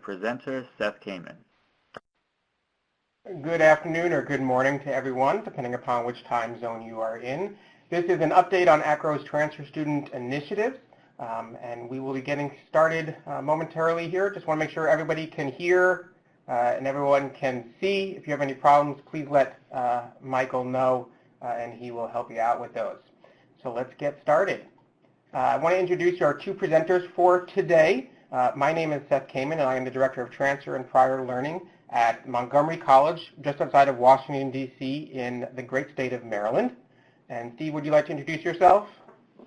presenter, Seth Kamen. Good afternoon or good morning to everyone, depending upon which time zone you are in. This is an update on AACRAO's transfer student initiatives, and we will be getting started momentarily here. Just want to make sure everybody can hear and everyone can see. If you have any problems, please let Michael know, and he will help you out with those. So let's get started. I want to introduce our two presenters for today. My name is Seth Kamen, and I am the Director of Transfer and Prior Learning at Montgomery College, just outside of Washington, D.C. in the great state of Maryland. And Steve, would you like to introduce yourself?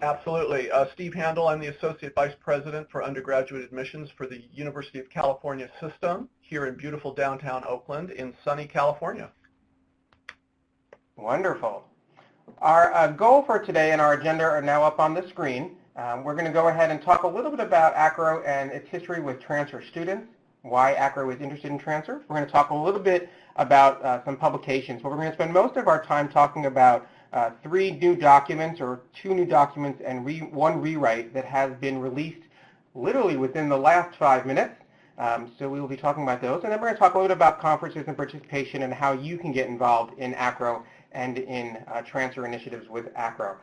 Absolutely. Steve Handel, I'm the Associate Vice President for Undergraduate Admissions for the University of California System here in beautiful downtown Oakland in sunny California. Wonderful. Our goal for today and our agenda are now up on the screen. We're going to go ahead and talk a little bit about AACRAO and its history with transfer students, why AACRAO is interested in transfer. We're going to talk a little bit about some publications, but we're going to spend most of our time talking about three new documents, or two new documents and one rewrite that has been released literally within the last 5 minutes. So we will be talking about those, and then we're going to talk a little bit about conferences and participation and how you can get involved in AACRAO and in transfer initiatives with AACRAO.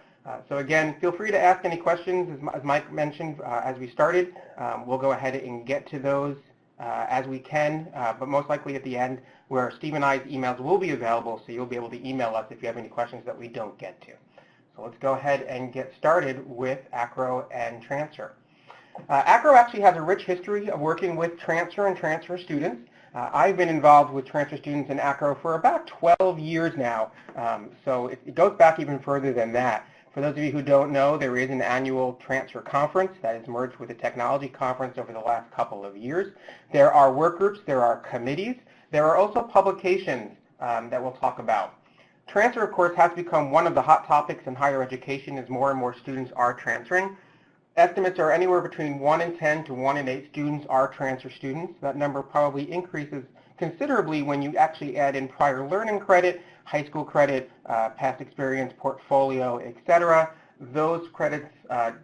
So again, feel free to ask any questions, as Mike mentioned as we started. We'll go ahead and get to those as we can, but most likely at the end, where Steve and I's emails will be available, so you'll be able to email us if you have any questions that we don't get to. So let's go ahead and get started with AACRAO and transfer. AACRAO actually has a rich history of working with transfer and transfer students. I've been involved with transfer students in AACRAO for about 12 years now, so it goes back even further than that. For those of you who don't know, there is an annual transfer conference that has merged with a technology conference over the last couple of years. There are work groups, there are committees, there are also publications that we'll talk about. Transfer, of course, has become one of the hot topics in higher education as more and more students are transferring. Estimates are anywhere between 1 in 10 to 1 in 8 students are transfer students. That number probably increases considerably when you actually add in prior learning credit, high school credit, past experience, portfolio, etc. Those credits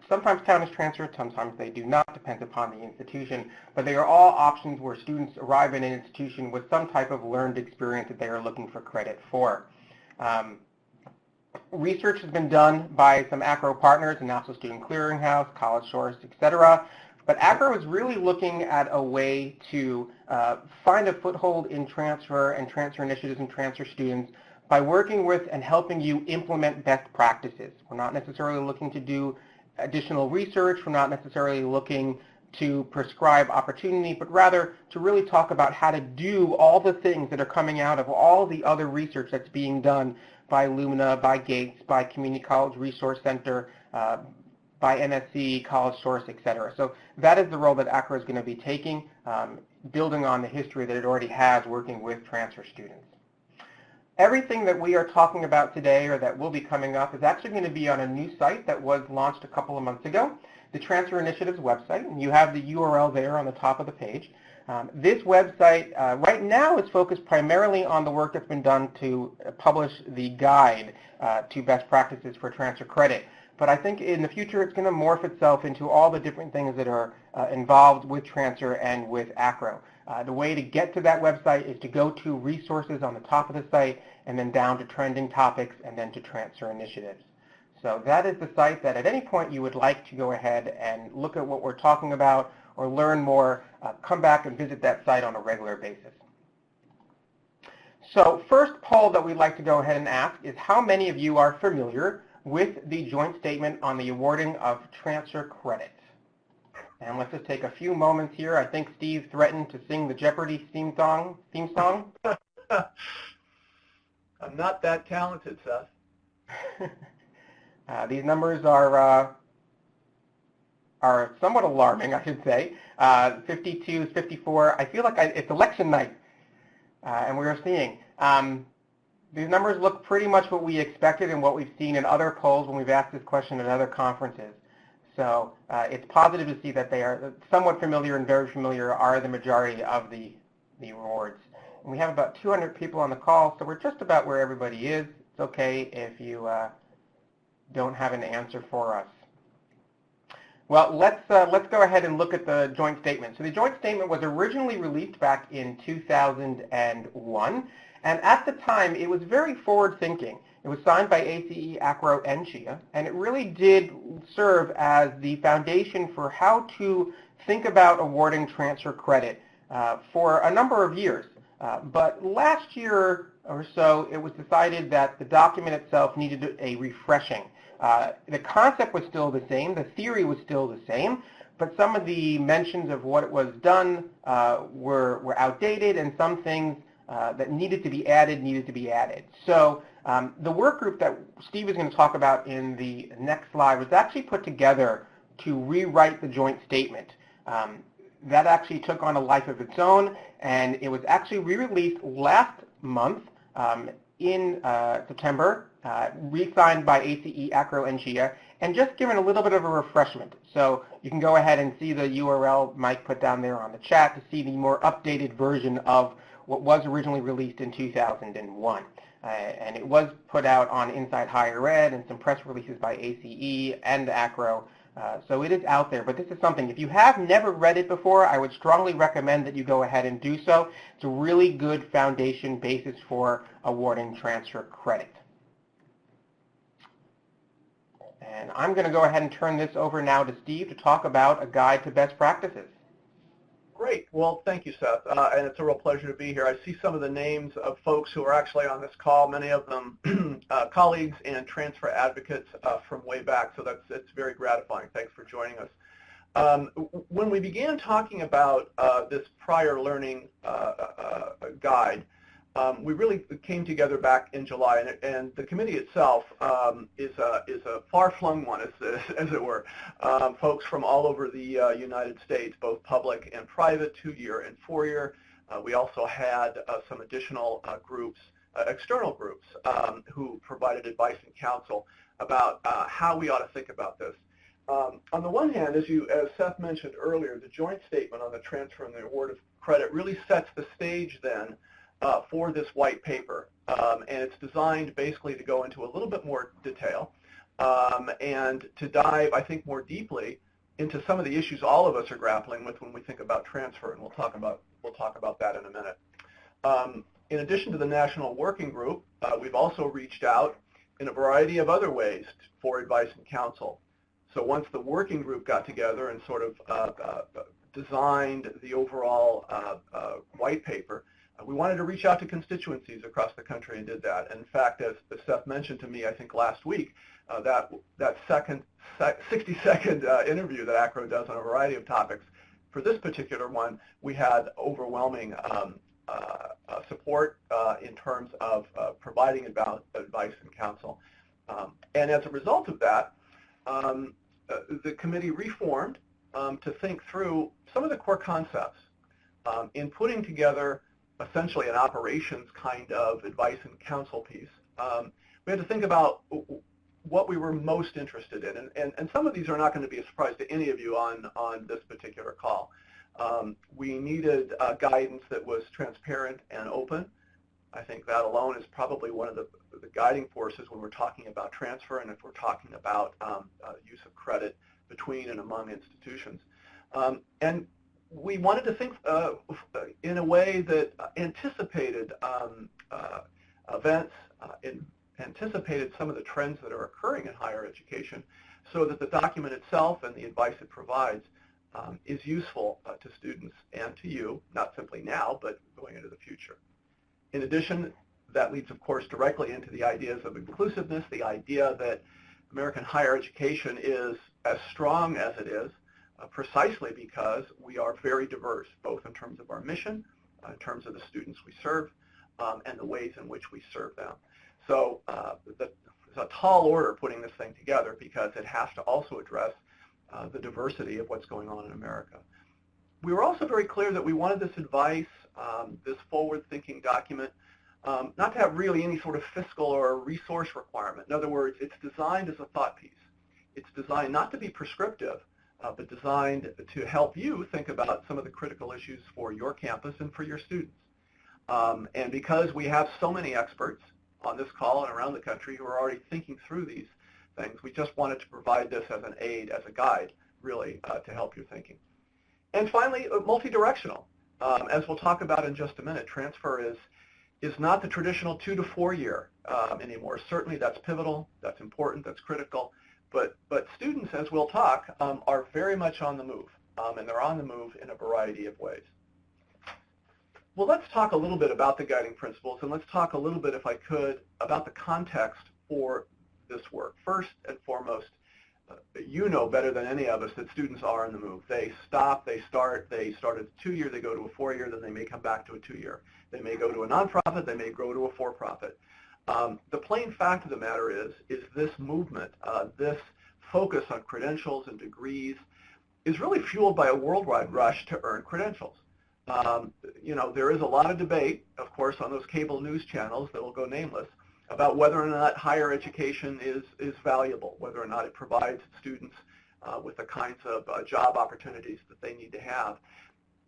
sometimes count as transfer, sometimes they do not, depends upon the institution, but they are all options where students arrive in an institution with some type of learned experience that they are looking for credit for. Research has been done by some AACRAO partners, the National Student Clearinghouse, College Source, etc. But AACRAO is really looking at a way to find a foothold in transfer and transfer initiatives and transfer students by working with and helping you implement best practices. We're not necessarily looking to do additional research. We're not necessarily looking to prescribe opportunity, but rather to really talk about how to do all the things that are coming out of all the other research that's being done by Lumina, by Gates, by Community College Resource Center, by NSC, College Source, etc. So that is the role that AACRAO is going to be taking, building on the history that it already has working with transfer students. Everything that we are talking about today, or that will be coming up, is actually going to be on a new site that was launched a couple of months ago, the Transfer Initiatives website, and you have the URL there on the top of the page. This website right now is focused primarily on the work that's been done to publish the guide to best practices for transfer credit. But I think in the future it's going to morph itself into all the different things that are involved with transfer and with AACRAO. The way to get to that website is to go to resources on the top of the site and then down to trending topics and then to transfer initiatives. So that is the site that at any point you would like to go ahead and look at what we're talking about or learn more, come back and visit that site on a regular basis. So first poll that we'd like to go ahead and ask is how many of you are familiar with the joint statement on the awarding of transfer credit? And let's just take a few moments here. I think Steve threatened to sing the Jeopardy theme song. I'm not that talented, Seth. These numbers are somewhat alarming, I should say. 52, 54. I feel like it's election night, and we are seeing. These numbers look pretty much what we expected and what we've seen in other polls when we've asked this question at other conferences. So it's positive to see that they are somewhat familiar and very familiar are the majority of the awards. And we have about 200 people on the call, so we're just about where everybody is. It's okay if you don't have an answer for us. Well, let's go ahead and look at the joint statement. So the joint statement was originally released back in 2001, and at the time it was very forward-thinking. It was signed by ACE, AACRAO, and CHIA, and it really did serve as the foundation for how to think about awarding transfer credit for a number of years. But last year or so, it was decided that the document itself needed a refreshing. The concept was still the same, the theory was still the same, but some of the mentions of what was done were outdated, and some things that needed to be added. So the work group that Steve is going to talk about in the next slide was actually put together to rewrite the joint statement. That actually took on a life of its own, and it was actually re-released last month in September, re-signed by ACE, AACRAO, and CHIA, and just given a little bit of a refreshment. So you can go ahead and see the URL Mike put down there on the chat to see the more updated version of what was originally released in 2001. And it was put out on Inside Higher Ed and some press releases by ACE and AACRAO. So it is out there, but this is something, if you have never read it before, I would strongly recommend that you go ahead and do so. It's a really good foundation basis for awarding transfer credit. And I'm going to go ahead and turn this over now to Steve to talk about a guide to best practices. Great. Well, thank you, Seth. And it's a real pleasure to be here. I see some of the names of folks who are actually on this call, many of them colleagues and transfer advocates from way back, so it's very gratifying. Thanks for joining us. When we began talking about this prior learning guide, we really came together back in July, and the committee itself is a far-flung one, as it were. Folks from all over the United States, both public and private, 2-year and 4-year. We also had some additional groups, external groups, who provided advice and counsel about how we ought to think about this. On the one hand, as Seth mentioned earlier, the joint statement on the transfer and the award of credit really sets the stage then for this white paper, and it's designed basically to go into a little bit more detail and to dive, I think, more deeply into some of the issues all of us are grappling with when we think about transfer, and we'll talk about that in a minute. In addition to the National Working Group, we've also reached out in a variety of other ways for advice and counsel. So once the working group got together and sort of designed the overall white paper, we wanted to reach out to constituencies across the country and did that. And in fact, as Seth mentioned to me, I think last week, that 60-second interview that AACRAO does on a variety of topics, for this particular one, we had overwhelming support in terms of providing advice and counsel. And as a result of that, the committee reformed to think through some of the core concepts in putting together essentially an operations kind of advice and counsel piece. We had to think about what we were most interested in, and some of these are not going to be a surprise to any of you on this particular call. We needed guidance that was transparent and open. I think that alone is probably one of the guiding forces when we're talking about transfer and if we're talking about use of credit between and among institutions. And we wanted to think in a way that anticipated events, anticipated some of the trends that are occurring in higher education, so that the document itself and the advice it provides is useful to students and to you, not simply now, but going into the future. In addition, that leads, of course, directly into the ideas of inclusiveness, the idea that American higher education is as strong as it is precisely because we are very diverse, both in terms of our mission, in terms of the students we serve, and the ways in which we serve them. So it's a tall order putting this thing together because it has to also address the diversity of what's going on in America. We were also very clear that we wanted this advice, this forward-thinking document, not to have really any sort of fiscal or resource requirement. In other words, it's designed as a thought piece. It's designed not to be prescriptive, but designed to help you think about some of the critical issues for your campus and for your students. And because we have so many experts on this call and around the country who are already thinking through these things, we just wanted to provide this as an aid, as a guide, really to help your thinking. And finally, multi-directional. As we'll talk about in just a minute, transfer is not the traditional 2 to 4 year anymore. Certainly that's pivotal, that's important, that's critical, but students, as we'll talk, are very much on the move, and they're on the move in a variety of ways. Well, let's talk a little bit about the guiding principles, and let's talk a little bit, if I could, about the context for this work. First and foremost, you know better than any of us that students are on the move. They stop, they start at a 2-year, they go to a 4-year, then they may come back to a 2-year. They may go to a nonprofit, they may go to a for-profit. The plain fact of the matter is this movement, this focus on credentials and degrees is really fueled by a worldwide rush to earn credentials. You know, there is a lot of debate, of course, on those cable news channels that will go nameless, about whether or not higher education is valuable, whether or not it provides students with the kinds of job opportunities that they need to have.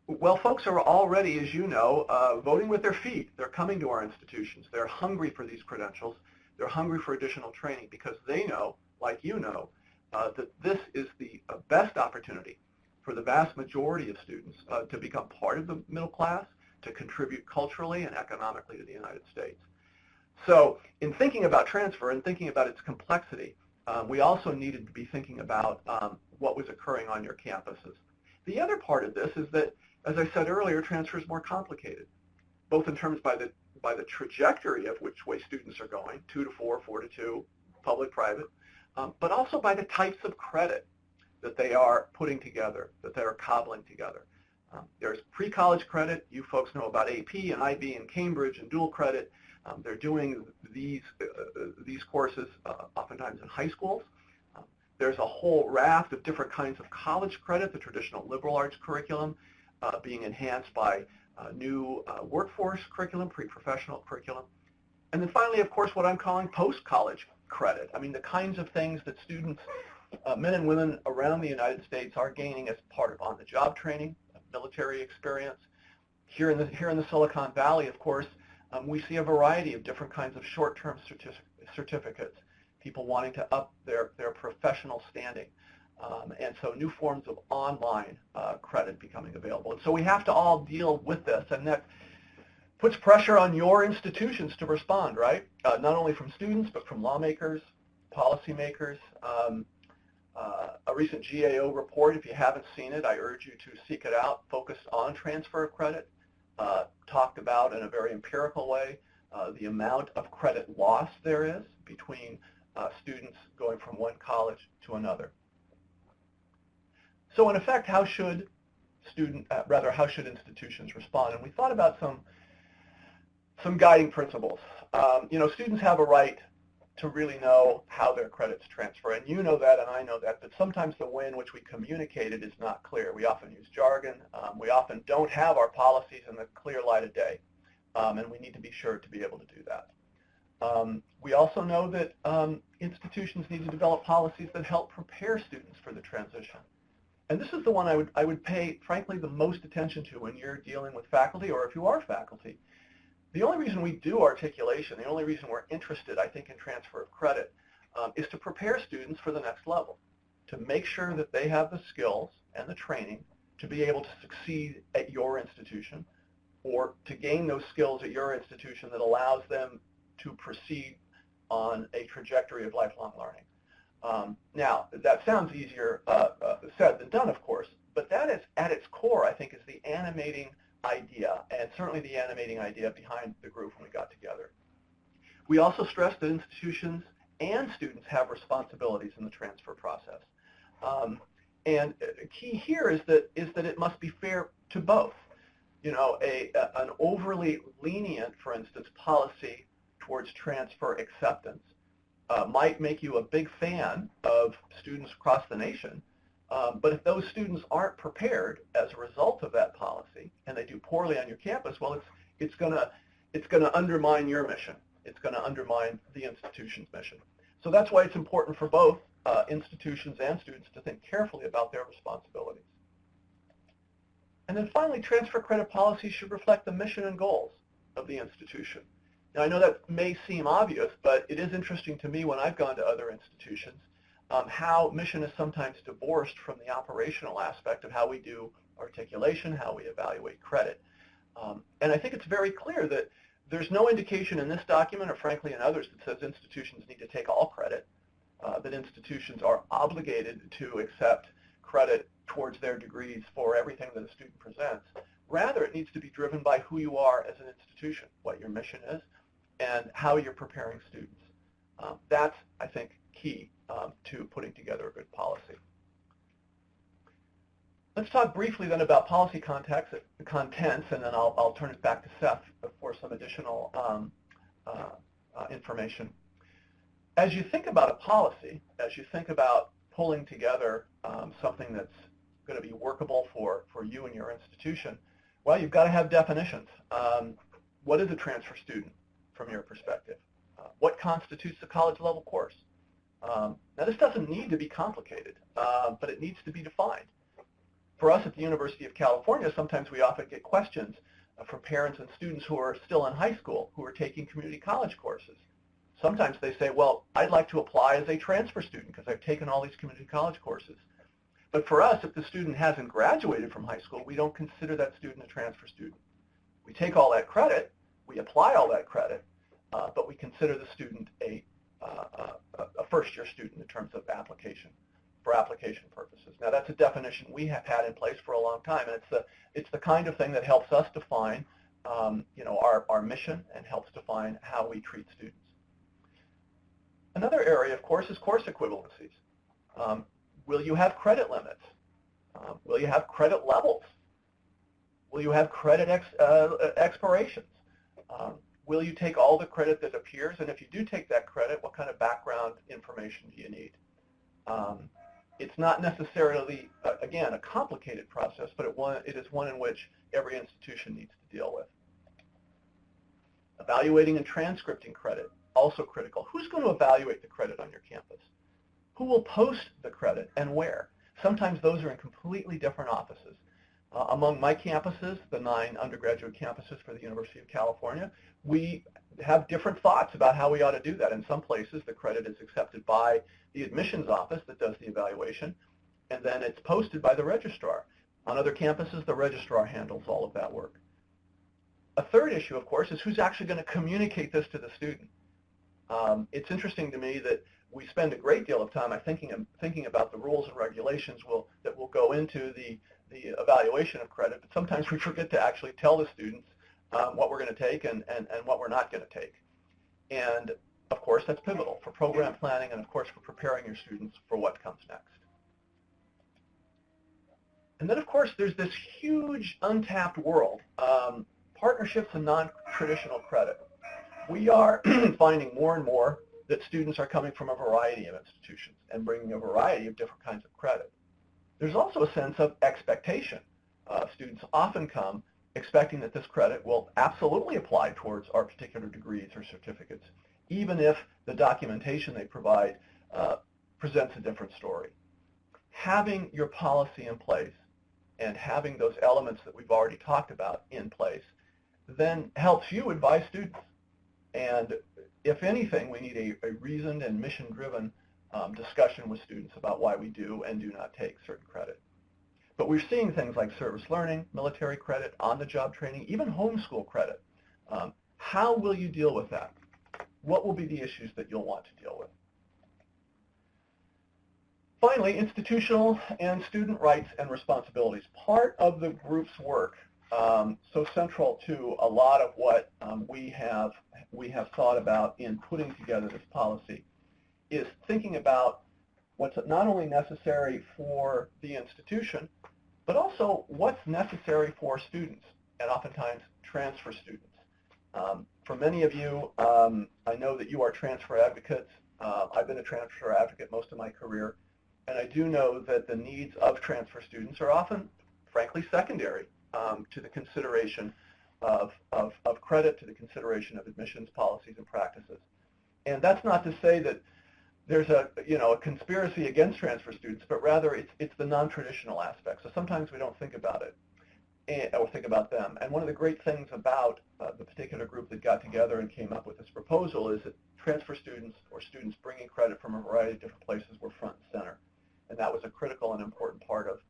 Well, folks are already, as you know, voting with their feet. They're coming to our institutions. They're hungry for these credentials. They're hungry for additional training because they know, like you know, that this is the best opportunity for the vast majority of students to become part of the middle class, to contribute culturally and economically to the United States. So in thinking about transfer and thinking about its complexity, we also needed to be thinking about what was occurring on your campuses. The other part of this is that, as I said earlier, transfer is more complicated, both in terms by the trajectory of which way students are going, 2 to 4, 4 to 2, public, private, but also by the types of credit that they are putting together, that they are cobbling together. There's pre-college credit. You folks know about AP and IB and Cambridge and dual credit. They're doing these courses oftentimes in high schools. There's a whole raft of different kinds of college credit, the traditional liberal arts curriculum being enhanced by new workforce curriculum, pre-professional curriculum. And then finally, of course, what I'm calling post-college credit. I mean, the kinds of things that students, men and women around the United States, are gaining as part of on-the-job training, military experience. Here in the Silicon Valley, of course, we see a variety of different kinds of short-term certificates, people wanting to up their professional standing, and so new forms of online credit becoming available. And so we have to all deal with this, and that puts pressure on your institutions to respond, right? Not only from students, but from lawmakers, policymakers. A recent GAO report, if you haven't seen it, I urge you to seek it out, focused on transfer of credit, talked about in a very empirical way the amount of credit loss there is between students going from one college to another. So in effect, how should institutions respond? And we thought about some guiding principles. You know, students have a right to really know how their credits transfer, and you know that and I know that, but sometimes the way in which we communicate it is not clear. We often use jargon. We often don't have our policies in the clear light of day, and we need to be sure to be able to do that. We also know that institutions need to develop policies that help prepare students for the transition. And this is the one I would pay, frankly, the most attention to when you're dealing with faculty, or if you are faculty. The only reason we do articulation, the only reason we're interested, I think, in transfer of credit is to prepare students for the next level, to make sure that they have the skills and the training to be able to succeed at your institution, or to gain those skills at your institution that allows them to proceed on a trajectory of lifelong learning. Now, that sounds easier said than done, of course, but that is, at its core, I think, is the animating idea, and certainly the animating idea behind the group when we got together. We also stressed that institutions and students have responsibilities in the transfer process. And key here is that it must be fair to both. You know, an overly lenient, for instance, policy towards transfer acceptance might make you a big fan of students across the nation, but if those students aren't prepared as a result of that policy and they do poorly on your campus, well, it's going to undermine your mission. It's going to undermine the institution's mission. So that's why it's important for both institutions and students to think carefully about their responsibilities. And then finally, transfer credit policy should reflect the mission and goals of the institution. Now, I know that may seem obvious, but it is interesting to me when I've gone to other institutions how mission is sometimes divorced from the operational aspect of how we do articulation, how we evaluate credit. And I think it's very clear that there's no indication in this document, or frankly in others, that says institutions need to take all credit, that institutions are obligated to accept credit towards their degrees for everything that a student presents. Rather, it needs to be driven by who you are as an institution, what your mission is, and how you're preparing students. That's, I think, key to putting together a good policy. Let's talk briefly then about policy contents, and then I'll turn it back to Seth for some additional information. As you think about a policy, as you think about pulling together something that's going to be workable for you and your institution, well, you've got to have definitions. What is a transfer student from your perspective? What constitutes a college-level course? Now, this doesn't need to be complicated, but it needs to be defined. For us at the University of California, sometimes we often get questions from parents and students who are still in high school, who are taking community college courses. Sometimes they say, well, I'd like to apply as a transfer student because I've taken all these community college courses. But for us, if the student hasn't graduated from high school, we don't consider that student a transfer student. We take all that credit, we apply all that credit, but we consider the student a first-year student in terms of application, for application purposes. Now, that's a definition we have had in place for a long time, and it's the kind of thing that helps us define our mission and helps define how we treat students. Another area, of course, is course equivalencies. Will you have credit limits? Will you have credit levels? Will you have credit expirations? Will you take all the credit that appears? And if you do take that credit, what kind of background information do you need? It's not necessarily, again, a complicated process, but it is one in which every institution needs to deal with. Evaluating and transcripting credit, also critical. Who's going to evaluate the credit on your campus? Who will post the credit and where? Sometimes those are in completely different offices. Among my campuses, the 9 undergraduate campuses for the University of California, we have different thoughts about how we ought to do that. In some places, the credit is accepted by the admissions office that does the evaluation, and then it's posted by the registrar. On other campuses, the registrar handles all of that work. A third issue, of course, is who's actually going to communicate this to the student. It's interesting to me that we spend a great deal of time thinking about the rules and regulations that will go into the evaluation of credit, but sometimes we forget to actually tell the students what we're going to take and what we're not going to take. And of course, that's pivotal for program planning and of course for preparing your students for what comes next. And then of course, there's this huge untapped world, partnerships and non-traditional credit. We are finding more and more that students are coming from a variety of institutions and bringing a variety of different kinds of credit. There's also a sense of expectation. Students often come expecting that this credit will absolutely apply towards our particular degrees or certificates, even if the documentation they provide presents a different story. Having your policy in place and having those elements that we've already talked about in place then helps you advise students. And if anything, we need a reasoned and mission-driven discussion with students about why we do and do not take certain credit. But we're seeing things like service learning, military credit, on-the-job training, even homeschool credit. How will you deal with that? What will be the issues that you'll want to deal with? Finally, institutional and student rights and responsibilities. Part of the group's work, so central to a lot of what we have thought about in putting together this policy, is thinking about what's not only necessary for the institution, but also what's necessary for students, and oftentimes transfer students. For many of you, I know that you are transfer advocates. I've been a transfer advocate most of my career, and I do know that the needs of transfer students are often, frankly, secondary to the consideration of credit, to the consideration of admissions policies and practices. And that's not to say that there's a conspiracy against transfer students, but rather it's the non-traditional aspect. So sometimes we don't think about it. or think about them. And one of the great things about the particular group that got together and came up with this proposal is that transfer students or students bringing credit from a variety of different places were front and center. And that was a critical and important part of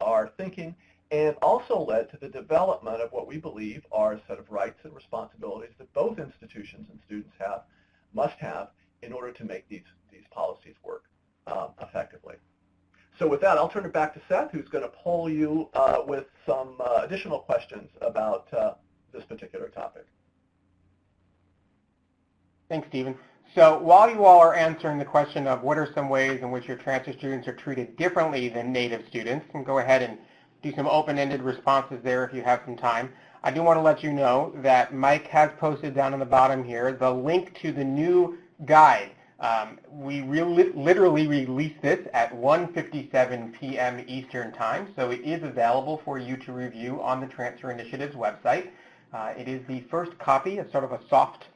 our thinking, and also led to the development of what we believe are a set of rights and responsibilities that both institutions and students must have in order to make these policies work effectively. So with that, I'll turn it back to Seth, who's going to poll you with some additional questions about this particular topic. Thanks, Stephen. So while you all are answering the question of what are some ways in which your transfer students are treated differently than native students, and go ahead and do some open-ended responses there if you have some time, I do want to let you know that Mike has posted down on the bottom here the link to the new guide. We literally released this at 1:57 p.m. Eastern Time, so it is available for you to review on the Transfer Initiative's website. It is the first copy, a sort of a soft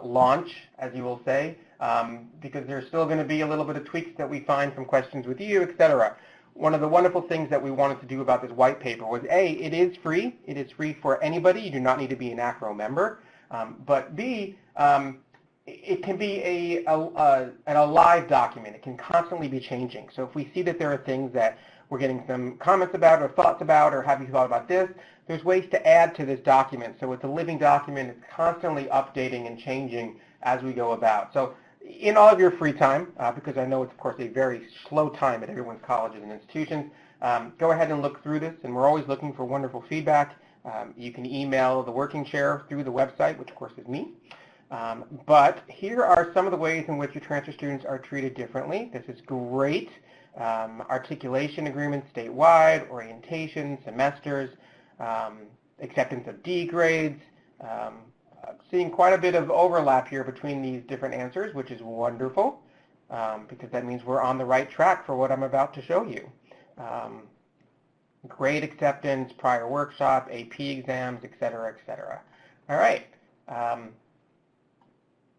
launch, as you will say, because there's still going to be a little bit of tweaks that we find from questions with you, etc. One of the wonderful things that we wanted to do about this white paper was, A, it is free. It is free for anybody. You do not need to be an AACRAO member. But B, it can be a live document. It can constantly be changing. So if we see that there are things that we're getting some comments about or thoughts about, or have you thought about this, there's ways to add to this document. So it's a living document. It's constantly updating and changing as we go about. So in all of your free time, because I know it's, of course, a very slow time at everyone's colleges and institutions, go ahead and look through this. And we're always looking for wonderful feedback. You can email the working chair through the website, which, of course, is me. But here are some of the ways in which your transfer students are treated differently. This is great. Articulation agreements statewide, orientation, semesters, acceptance of D grades. Seeing quite a bit of overlap here between these different answers, which is wonderful, because that means we're on the right track for what I'm about to show you. Grade acceptance, prior workshop, AP exams, etc., etc. All right. I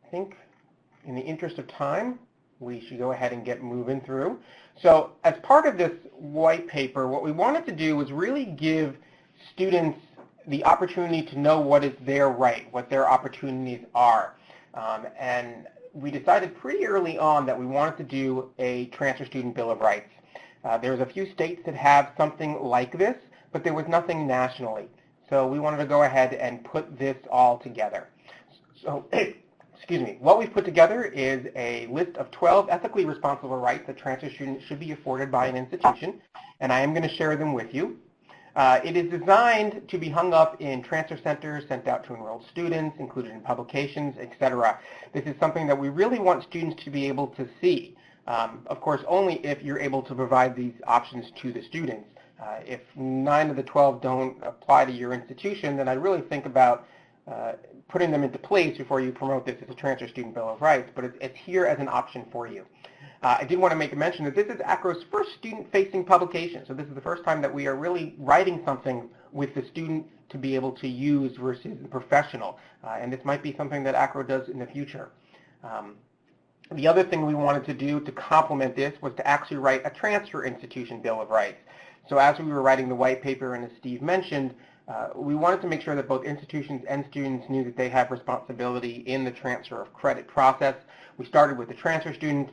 think in the interest of time, we should go ahead and get moving through. So as part of this white paper, what we wanted to do was really give students the opportunity to know what is their right, what their opportunities are. And we decided pretty early on that we wanted to do a Transfer Student Bill of Rights. There's a few states that have something like this, but there was nothing nationally. So we wanted to go ahead and put this all together. So, excuse me, what we've put together is a list of 12 ethically responsible rights that transfer students should be afforded by an institution, and I am going to share them with you. It is designed to be hung up in transfer centers, sent out to enrolled students, included in publications, etc. This is something that we really want students to be able to see. Of course, only if you're able to provide these options to the students. If 9 of the 12 don't apply to your institution, then I really think about putting them into place before you promote this as a Transfer Student Bill of Rights, but it's here as an option for you. I did want to make a mention that this is AACRAO's first student-facing publication, so this is the first time that we are really writing something with the student to be able to use versus the professional, and this might be something that AACRAO does in the future. The other thing we wanted to do to complement this was to actually write a Transfer Institution Bill of Rights. So as we were writing the white paper, and as Steve mentioned, we wanted to make sure that both institutions and students knew that they have responsibility in the transfer of credit process. We started with the Transfer Student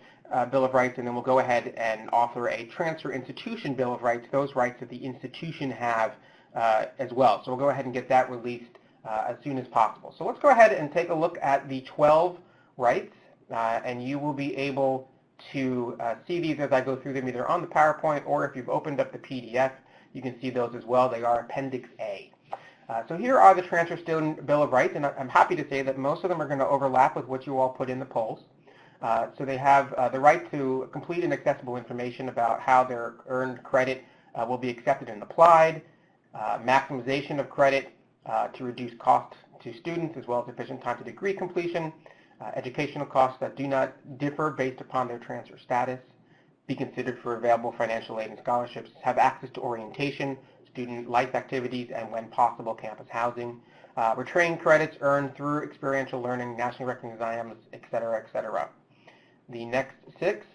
Bill of Rights, and then we'll go ahead and author a Transfer Institution Bill of Rights, those rights that the institution have as well. So we'll go ahead and get that released as soon as possible. So let's go ahead and take a look at the 12 rights, and you will be able to see these as I go through them either on the PowerPoint, or if you've opened up the PDF, you can see those as well. They are Appendix A. So here are the Transfer Student Bill of Rights, and I'm happy to say that most of them are going to overlap with what you all put in the polls. So they have the right to complete and accessible information about how their earned credit will be accepted and applied, maximization of credit to reduce costs to students, as well as efficient time to degree completion, educational costs that do not differ based upon their transfer status, be considered for available financial aid and scholarships, have access to orientation, student life activities, and when possible, campus housing, retain credits earned through experiential learning, nationally recognized exams, etc., etc. The next 6,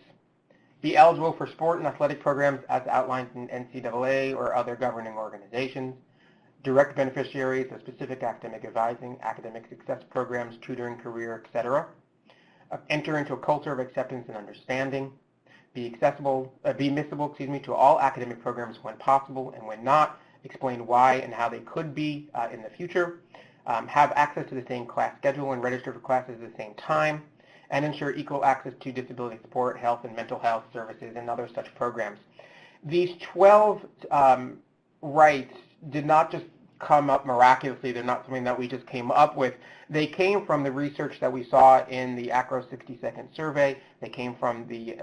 be eligible for sport and athletic programs as outlined in NCAA or other governing organizations, direct beneficiaries of specific academic advising, academic success programs, tutoring, career, etc. Enter into a culture of acceptance and understanding. Be admissible to all academic programs when possible, and when not, explain why and how they could be in the future. Have access to the same class schedule and register for classes at the same time, and ensure equal access to disability support, health and mental health services, and other such programs. These 12 rights did not just come up miraculously. They're not something that we just came up with. They came from the research that we saw in the AACRAO 60-second survey. They came from the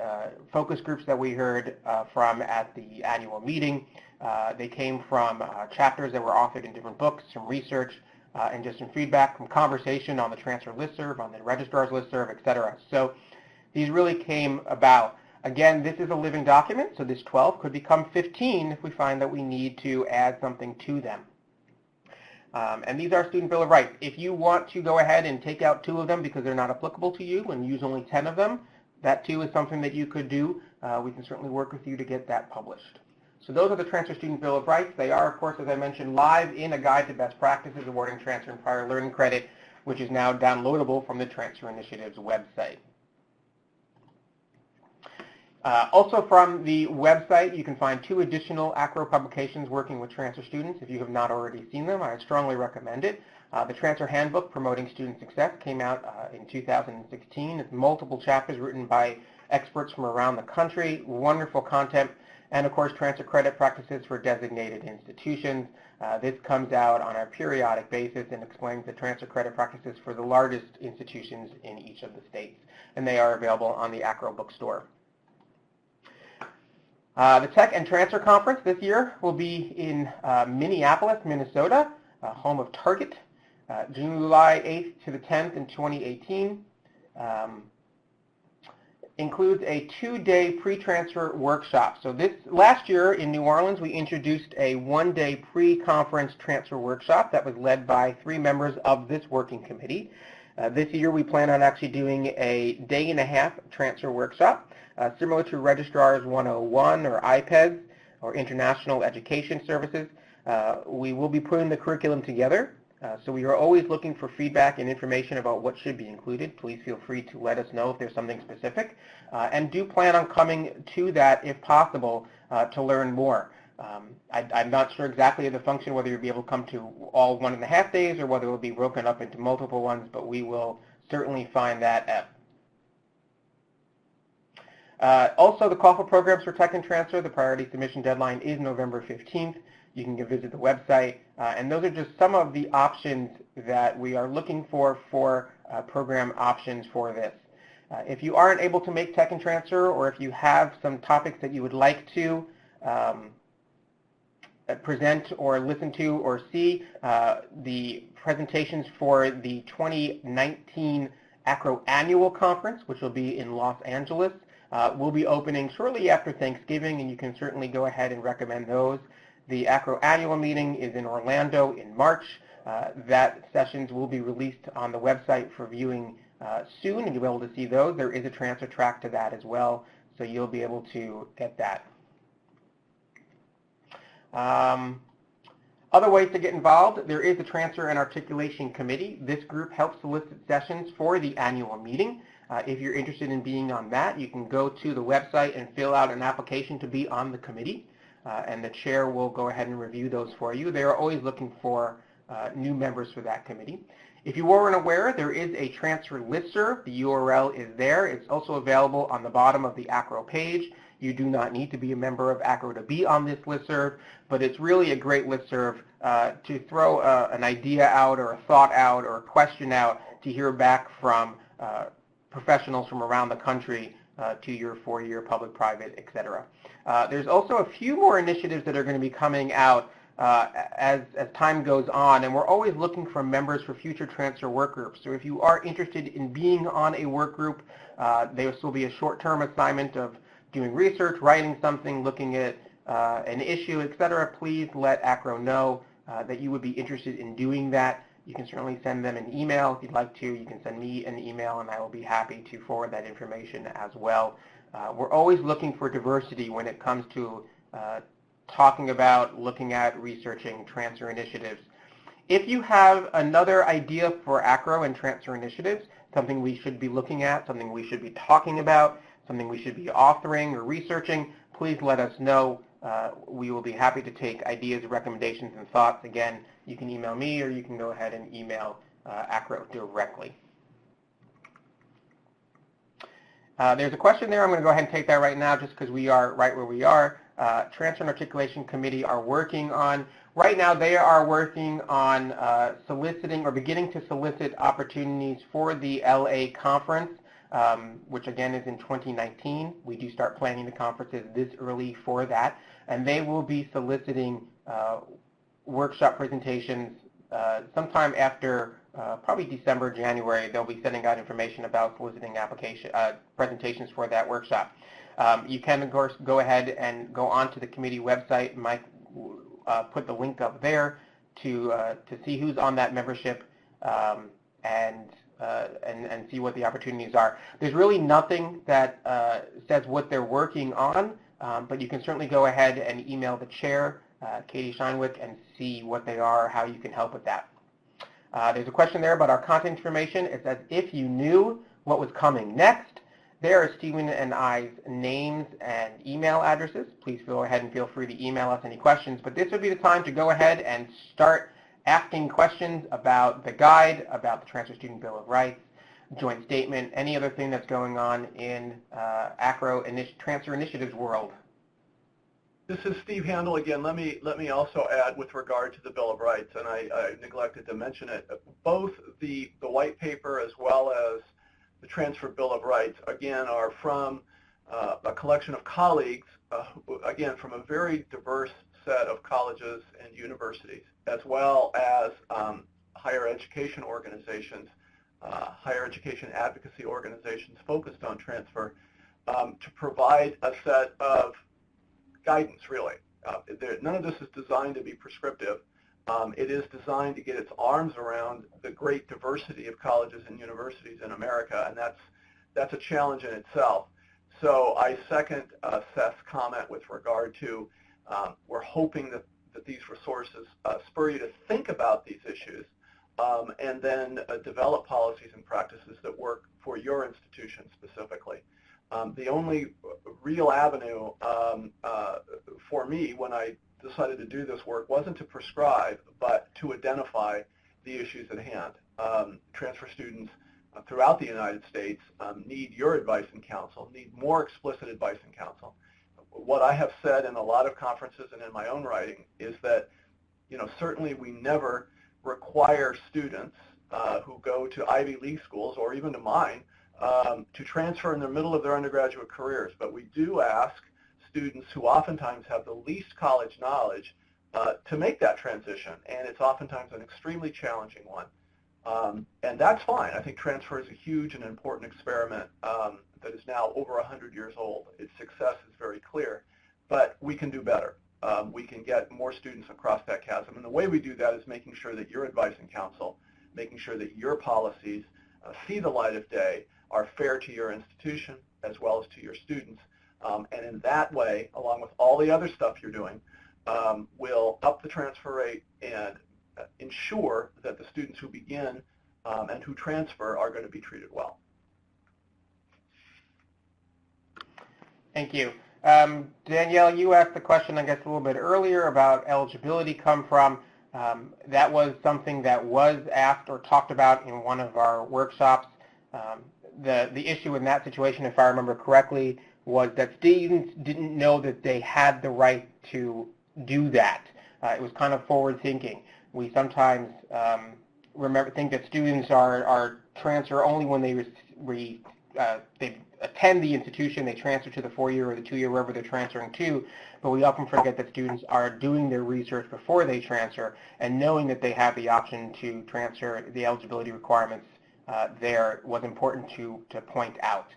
focus groups that we heard from at the annual meeting. They came from chapters that were authored in different books, some research, and just some feedback from conversation on the transfer listserv, on the registrar's listserv, etc. So these really came about. Again, this is a living document, so this 12 could become 15 if we find that we need to add something to them. And these are Student Bill of Rights. If you want to go ahead and take out 2 of them because they're not applicable to you and use only 10 of them, that too is something that you could do. We can certainly work with you to get that published. So those are the Transfer Student Bill of Rights. They are, of course, as I mentioned, live in a guide to best practices awarding transfer and prior learning credit, which is now downloadable from the Transfer Initiative's website. Also from the website, you can find 2 additional AACRAO publications working with transfer students. If you have not already seen them, I strongly recommend it. The Transfer Handbook Promoting Student Success came out in 2016. It's multiple chapters written by experts from around the country, wonderful content, and of course Transfer Credit Practices for Designated Institutions. This comes out on a periodic basis and explains the transfer credit practices for the largest institutions in each of the states, and they are available on the AACRAO bookstore. The Tech and Transfer Conference this year will be in Minneapolis, Minnesota, home of Target, July 8th to the 10th in 2018. Includes a 2-day pre-transfer workshop. So last year in New Orleans, we introduced a 1-day pre-conference transfer workshop that was led by 3 members of this working committee. This year we plan on actually doing a day-and-a-half transfer workshop, similar to Registrar's 101 or IPEDS or International Education Services. We will be putting the curriculum together, so we are always looking for feedback and information about what should be included. Please feel free to let us know if there's something specific, and do plan on coming to that if possible to learn more. I'm not sure exactly of the function, whether you'll be able to come to all 1.5 days or whether it will be broken up into multiple ones, but we will certainly find that out. Also, the call for programs for Tech and Transfer, the priority submission deadline is November 15th. You can visit the website, and those are just some of the options that we are looking for program options for this. If you aren't able to make Tech and Transfer, or if you have some topics that you would like to present or listen to or see, the presentations for the 2019 AACRAO Annual Conference, which will be in Los Angeles, will be opening shortly after Thanksgiving, and you can certainly go ahead and recommend those. The AACRAO Annual Meeting is in Orlando in March. That sessions will be released on the website for viewing soon, and you'll be able to see those. There is a transfer track to that as well, so you'll be able to get that. Other ways to get involved, there is a Transfer and Articulation Committee. This group helps solicit sessions for the annual meeting. If you're interested in being on that, you can go to the website and fill out an application to be on the committee, and the chair will go ahead and review those for you. They are always looking for new members for that committee. If you weren't aware, there is a transfer listserv. The URL is there. It's also available on the bottom of the AACRAO page. You do not need to be a member of AACRAO to be on this listserv, but it's really a great listserv to throw an idea out or a thought out or a question out to hear back from professionals from around the country to your four-year public-private, etc. There's also a few more initiatives that are going to be coming out as time goes on, and we're always looking for members for future transfer work groups. So if you are interested in being on a work group, this will be a short-term assignment of doing research, writing something, looking at an issue, etc. Please let AACRAO know that you would be interested in doing that. You can certainly send them an email if you'd like to. You can send me an email, and I will be happy to forward that information as well. We're always looking for diversity when it comes to talking about, looking at, researching transfer initiatives. If you have another idea for AACRAO and transfer initiatives, something we should be looking at, something we should be talking about, something we should be authoring or researching, please let us know. We will be happy to take ideas, recommendations, and thoughts. Again, you can email me or you can go ahead and email AACRAO directly. There's a question there. I'm going to go ahead and take that right now just because we are right where we are. Transfer and Articulation Committee are working on, right now they are working on soliciting or beginning to solicit opportunities for the LA conference, which again is in 2019. We do start planning the conferences this early for that, and they will be soliciting workshop presentations sometime after probably December, January. They'll be sending out information about soliciting presentations for that workshop. You can, of course, go ahead and go onto the committee website. Mike put the link up there to see who's on that membership and see what the opportunities are. There's really nothing that says what they're working on, but you can certainly go ahead and email the chair, Katie Scheinwick, and see what they are, how you can help with that. There's a question there about our content information. It says, if you knew what was coming next, there are Stephen and I's names and email addresses. Please go ahead and feel free to email us any questions. But this would be the time to go ahead and start asking questions about the guide, about the Transfer Student Bill of Rights, joint statement, any other thing that's going on in AACRAO Transfer Initiatives world. This is Steve Handel again. Let me also add with regard to the Bill of Rights, and I neglected to mention it. Both the white paper as well as the Transfer Bill of Rights, again, are from a collection of colleagues, again, from a very diverse set of colleges and universities, as well as higher education organizations, higher education advocacy organizations focused on transfer, to provide a set of guidance, really. None of this is designed to be prescriptive. It is designed to get its arms around the great diversity of colleges and universities in America, and that's a challenge in itself. So I second Seth's comment with regard to we're hoping that these resources spur you to think about these issues and then develop policies and practices that work for your institution specifically. The only real avenue for me when I decided to do this work wasn't to prescribe, but to identify the issues at hand. Transfer students throughout the United States need your advice and counsel, need more explicit advice and counsel. What I have said in a lot of conferences and in my own writing is that, certainly we never require students who go to Ivy League schools or even to mine to transfer in the middle of their undergraduate careers, but we do ask students who oftentimes have the least college knowledge to make that transition, and it's oftentimes an extremely challenging one. And that's fine. I think transfer is a huge and important experiment that is now over 100 years old. Its success is very clear, but we can do better. We can get more students across that chasm, and the way we do that is making sure that your advice and counsel, making sure that your policies see the light of day, are fair to your institution as well as to your students. And in that way, along with all the other stuff you're doing, will up the transfer rate and ensure that the students who begin and who transfer are going to be treated well. Thank you. Danielle, you asked the question, I guess, a little bit earlier about eligibility come from. That was something that was asked or talked about in one of our workshops. The issue in that situation, if I remember correctly, was that students didn't know that they had the right to do that. It was kind of forward thinking. We sometimes think that students are transfer only when they attend the institution, they transfer to the 4-year or the 2-year, wherever they're transferring to, but we often forget that students are doing their research before they transfer, and knowing that they have the option to transfer, the eligibility requirements there was important to point out.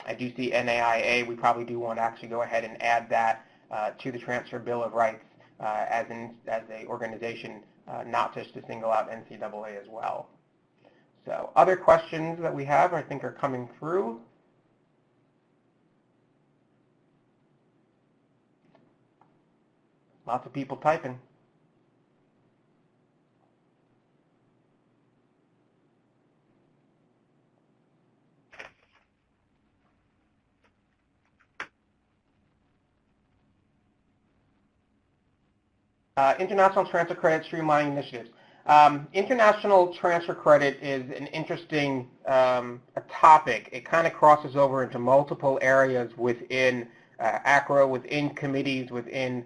I do see NAIA. We probably do want to actually go ahead and add that to the Transfer Bill of Rights as an organization, not just to single out NCAA as well. So other questions that we have, I think, are coming through. Lots of people typing. International transfer credit streamlining initiatives. International transfer credit is an interesting topic. It kind of crosses over into multiple areas within AACRAO, within committees, within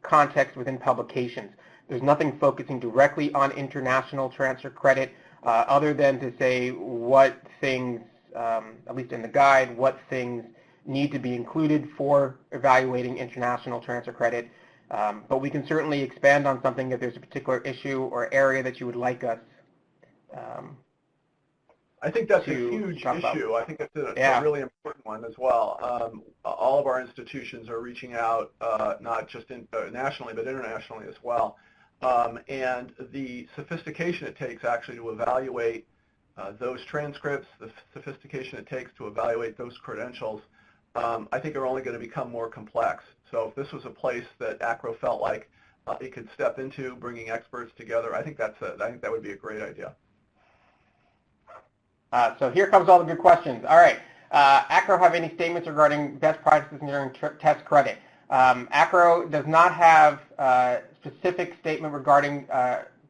context, within publications. There's nothing focusing directly on international transfer credit other than to say what things, at least in the guide, what things need to be included for evaluating international transfer credit. But we can certainly expand on something if there's a particular issue or area that you would like us I think that's a huge issue. I think it's a really important one as well. All of our institutions are reaching out, not just nationally, but internationally as well. And the sophistication it takes actually to evaluate those transcripts, the sophistication it takes to evaluate those credentials, I think are only going to become more complex. So if this was a place that AACRAO felt like it could step into, bringing experts together, I think that would be a great idea. So here comes all the good questions. All right. AACRAO have any statements regarding best practices during test credit? AACRAO does not have a specific statement regarding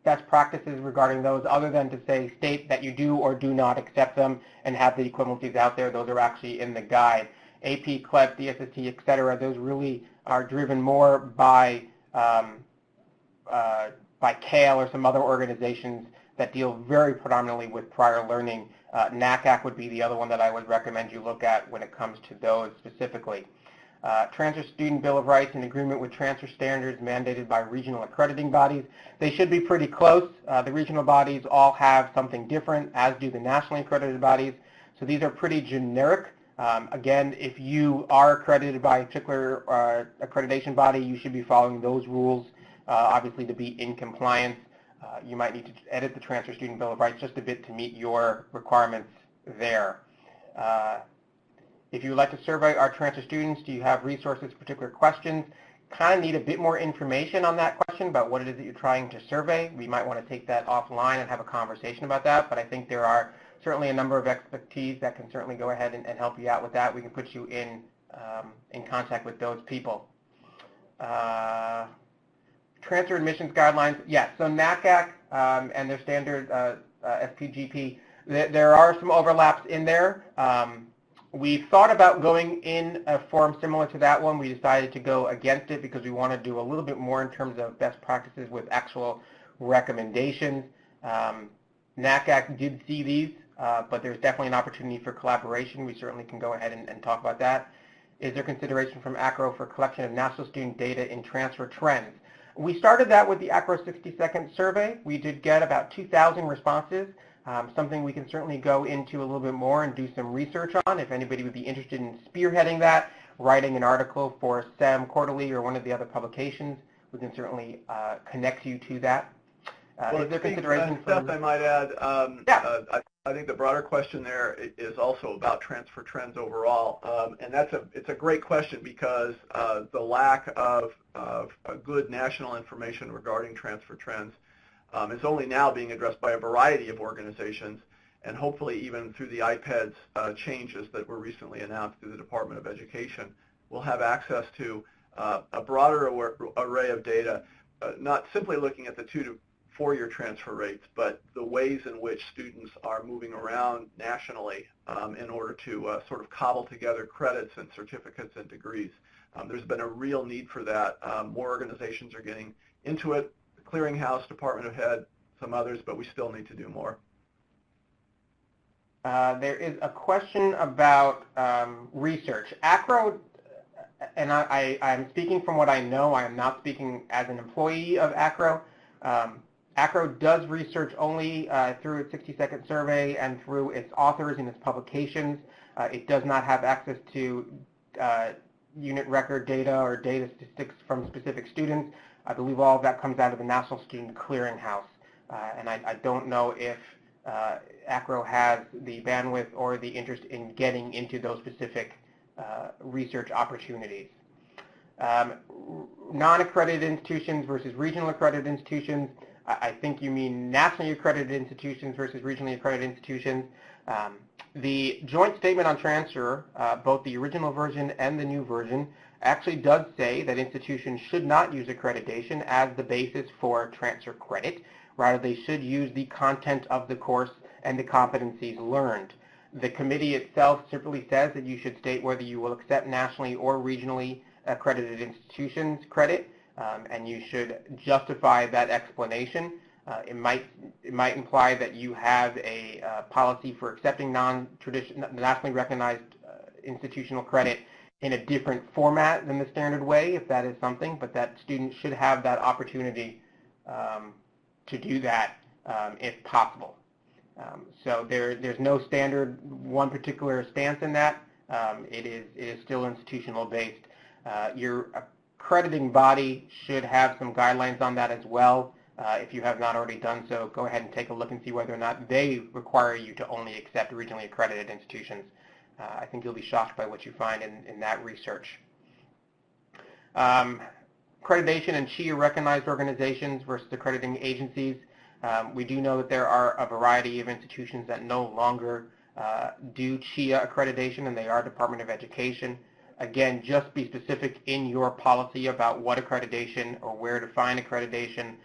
best practices regarding those other than to say state that you do or do not accept them and have the equivalencies out there. Those are actually in the guide. AP, CLEP, DSST, et cetera, those really are driven more by CALE or some other organizations that deal very predominantly with prior learning. NACAC would be the other one that I would recommend you look at when it comes to those specifically. Transfer Student Bill of Rights in agreement with transfer standards mandated by regional accrediting bodies. They should be pretty close. The regional bodies all have something different, as do the nationally accredited bodies. So these are pretty generic. Again, if you are accredited by a particular accreditation body, you should be following those rules, obviously, to be in compliance. You might need to edit the Transfer Student Bill of Rights just a bit to meet your requirements there. If you would like to survey our transfer students, do you have resources, particular questions? Kind of need a bit more information on that question about what it is that you're trying to survey. We might want to take that offline and have a conversation about that, but I think there are certainly a number of expertise that can certainly go ahead and help you out with that. We can put you in contact with those people. Transfer admissions guidelines, yes. So NACAC and their standard SPGP, there are some overlaps in there. We thought about going in a form similar to that one. We decided to go against it because we want to do a little bit more in terms of best practices with actual recommendations. NACAC did see these, but there's definitely an opportunity for collaboration. We certainly can go ahead and talk about that. Is there consideration from AACRAO for collection of national student data in transfer trends? We started that with the AACRAO 60-second survey. We did get about 2,000 responses, something we can certainly go into a little bit more and do some research on. If anybody would be interested in spearheading that, writing an article for STEM Quarterly or one of the other publications, we can certainly connect you to that. Well, is there consideration Steph, I might add, I think the broader question there is also about transfer trends overall, and it's a great question because the lack of good national information regarding transfer trends is only now being addressed by a variety of organizations, and hopefully even through the IPEDS changes that were recently announced through the Department of Education, we'll have access to a broader array of data, not simply looking at the 2- to 4-year transfer rates, but the ways in which students are moving around nationally in order to sort of cobble together credits and certificates and degrees. There's been a real need for that. More organizations are getting into it, the Clearinghouse, Department of Ed, some others, but we still need to do more. There is a question about research. AACRAO, and I'm speaking from what I know, I am not speaking as an employee of AACRAO. AACRAO does research only through its 60-second survey and through its authors and its publications. It does not have access to unit record data or data statistics from specific students. I believe all of that comes out of the National Student Clearinghouse. And I don't know if AACRAO has the bandwidth or the interest in getting into those specific research opportunities. non-accredited institutions versus regional accredited institutions. I think you mean nationally accredited institutions versus regionally accredited institutions. The joint statement on transfer, both the original version and the new version, actually does say that institutions should not use accreditation as the basis for transfer credit. Rather, they should use the content of the course and the competencies learned. The committee itself simply says that you should state whether you will accept nationally or regionally accredited institutions credit, and you should justify that explanation. It might imply that you have a policy for accepting nationally recognized institutional credit in a different format than the standard way, if that is something, but that students should have that opportunity to do that if possible. So there's no standard one particular stance in that. It is still institutional based. Your accrediting body should have some guidelines on that as well. If you have not already done so, go ahead and take a look and see whether or not they require you to only accept regionally accredited institutions. I think you'll be shocked by what you find in that research. Accreditation and CHIA recognized organizations versus accrediting agencies. We do know that there are a variety of institutions that no longer do CHIA accreditation, and they are Department of Education. Again, just be specific in your policy about what accreditation or where to find accreditation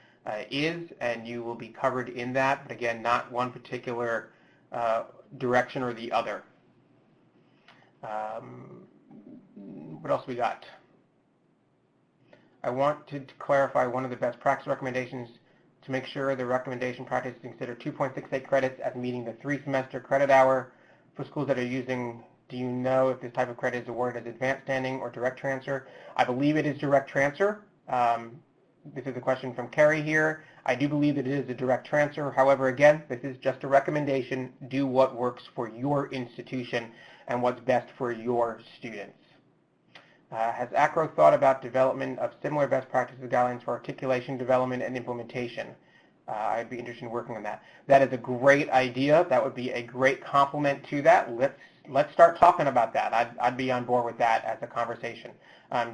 is, and you will be covered in that. But again, not one particular direction or the other. What else we got? I want to clarify one of the best practice recommendations to make sure the recommendation practice is consider 2.68 credits as meeting the 3-semester credit hour for schools that are using. Do you know if this type of credit is awarded as advanced standing or direct transfer? I believe it is direct transfer. This is a question from Carrie here. I do believe that it is a direct transfer. However, again, this is just a recommendation. Do what works for your institution and what's best for your students. Has AACRAO thought about development of similar best practices guidelines for articulation, development, and implementation? I'd be interested in working on that. That is a great idea. That would be a great complement to that. Let's start talking about that. I'd be on board with that as a conversation.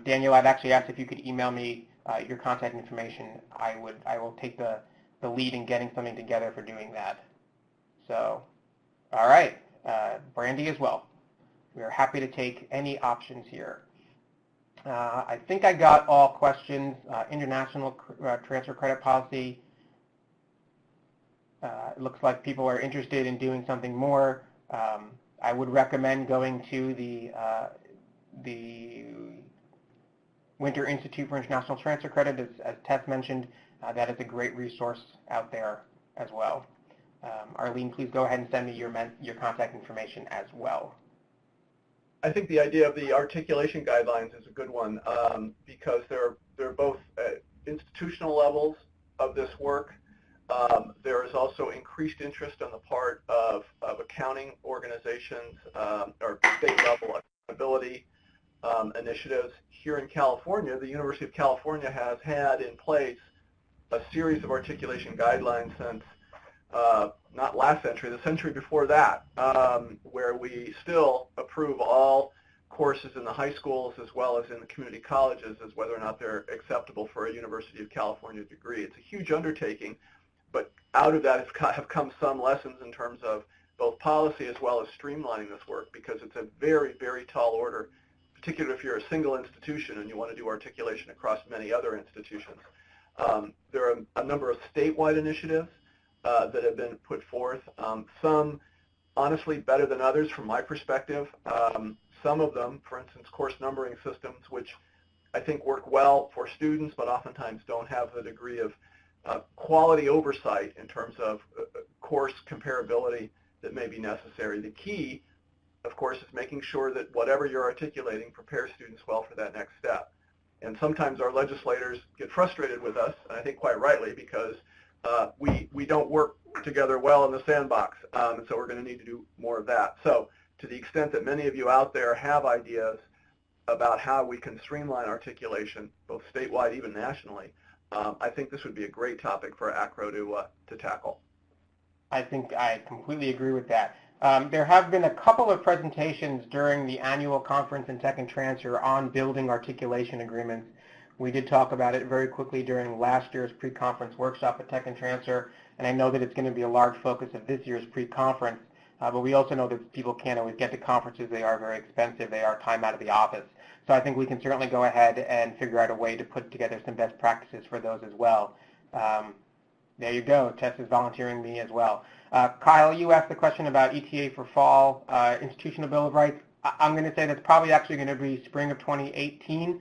Daniel, I'd actually asked if you could email me your contact information. I will take the lead in getting something together for doing that. So, all right, Brandy as well. We are happy to take any options here. I think I got all questions. International transfer credit policy. It looks like people are interested in doing something more. I would recommend going to the Winter Institute for International Transfer Credit, as Tess mentioned. That is a great resource out there as well. Arlene, please go ahead and send me your contact information as well. I think the idea of the articulation guidelines is a good one because they're both at institutional levels of this work. There is also increased interest on the part of accounting organizations or state-level accountability initiatives. Here in California, the University of California has had in place a series of articulation guidelines since not last century, the century before that, where we still approve all courses in the high schools as well as in the community colleges as whether or not they're acceptable for a University of California degree. It's a huge undertaking, but out of that have come some lessons in terms of both policy as well as streamlining this work, because it's a very, very tall order, particularly if you're a single institution and you want to do articulation across many other institutions. There are a number of statewide initiatives that have been put forth, some honestly better than others from my perspective. Some of them, for instance, course numbering systems, which I think work well for students but oftentimes don't have the degree of quality oversight in terms of course comparability that may be necessary. The key, of course, is making sure that whatever you're articulating prepares students well for that next step. And sometimes our legislators get frustrated with us, and I think quite rightly, because we don't work together well in the sandbox, and so we're going to need to do more of that. So to the extent that many of you out there have ideas about how we can streamline articulation, both statewide, even nationally, I think this would be a great topic for AACRAO to tackle. I think I completely agree with that. There have been a couple of presentations during the annual conference in Tech and Transfer on building articulation agreements. We did talk about it very quickly during last year's pre-conference workshop at Tech and Transfer, and I know that it's going to be a large focus of this year's pre-conference, but we also know that people can't always get to conferences. They are very expensive. They are time out of the office. So I think we can certainly go ahead and figure out a way to put together some best practices for those as well. There you go. Tess is volunteering me as well. Kyle, you asked the question about ETA for fall, Institutional Bill of Rights. I'm going to say that's probably actually going to be spring of 2018.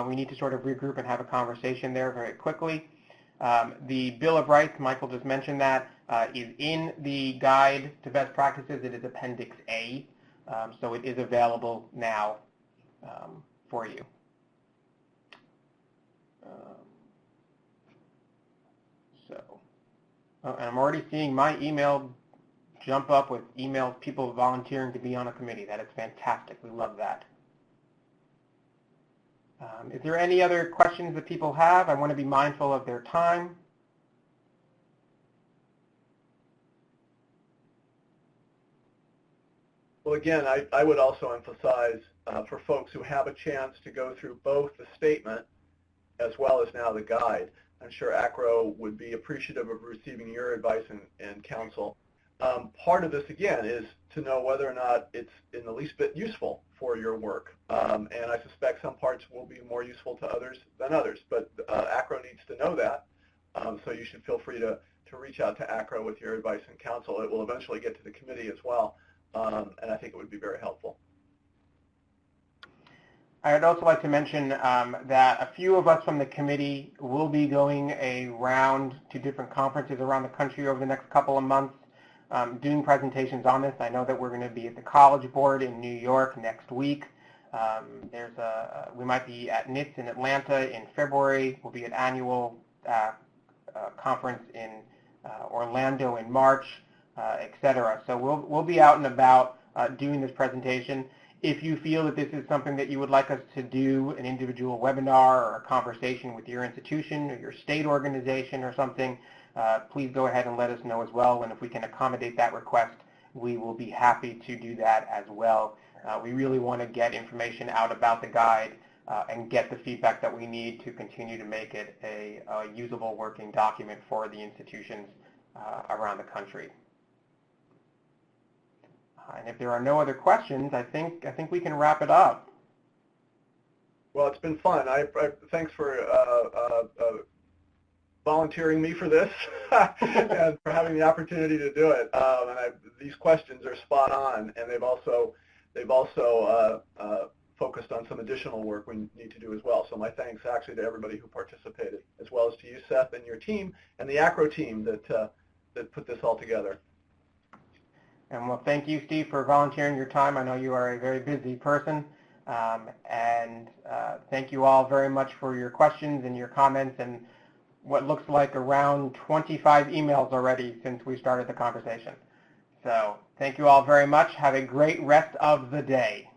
We need to sort of regroup and have a conversation there very quickly. The Bill of Rights, Michael just mentioned that, is in the Guide to Best Practices. It is Appendix A, so it is available now for you. And I'm already seeing my email jump up with emails, people volunteering to be on a committee. That is fantastic. We love that. Is there any other questions that people have? I want to be mindful of their time. Well, again, I would also emphasize for folks who have a chance to go through both the statement as well as now the guide. I'm sure AACRAO would be appreciative of receiving your advice and counsel. Part of this, again, is to know whether or not it's in the least bit useful for your work. And I suspect some parts will be more useful to others than others, but AACRAO needs to know that. So you should feel free to reach out to AACRAO with your advice and counsel. It will eventually get to the committee as well, and I think it would be very helpful. I'd also like to mention that a few of us from the committee will be going around to different conferences around the country over the next couple of months, doing presentations on this. I know that we're going to be at the College Board in New York next week. We might be at NITS in Atlanta in February. We'll be at annual conference in Orlando in March, etc. So we'll be out and about doing this presentation. If you feel that this is something that you would like us to do, an individual webinar or a conversation with your institution or your state organization or something, please go ahead and let us know as well. And if we can accommodate that request, we will be happy to do that as well. We really want to get information out about the guide and get the feedback that we need to continue to make it a usable working document for the institutions around the country. And if there are no other questions, I think we can wrap it up. Well, it's been fun. Thanks for volunteering me for this and for having the opportunity to do it. These questions are spot on, and they've also focused on some additional work we need to do as well. So my thanks actually to everybody who participated, as well as to you, Seth, and your team, and the AACRAO team that put this all together. And well, thank you, Steve, for volunteering your time. I know you are a very busy person. Thank you all very much for your questions and your comments and what looks like around 25 emails already since we started the conversation. So thank you all very much. Have a great rest of the day.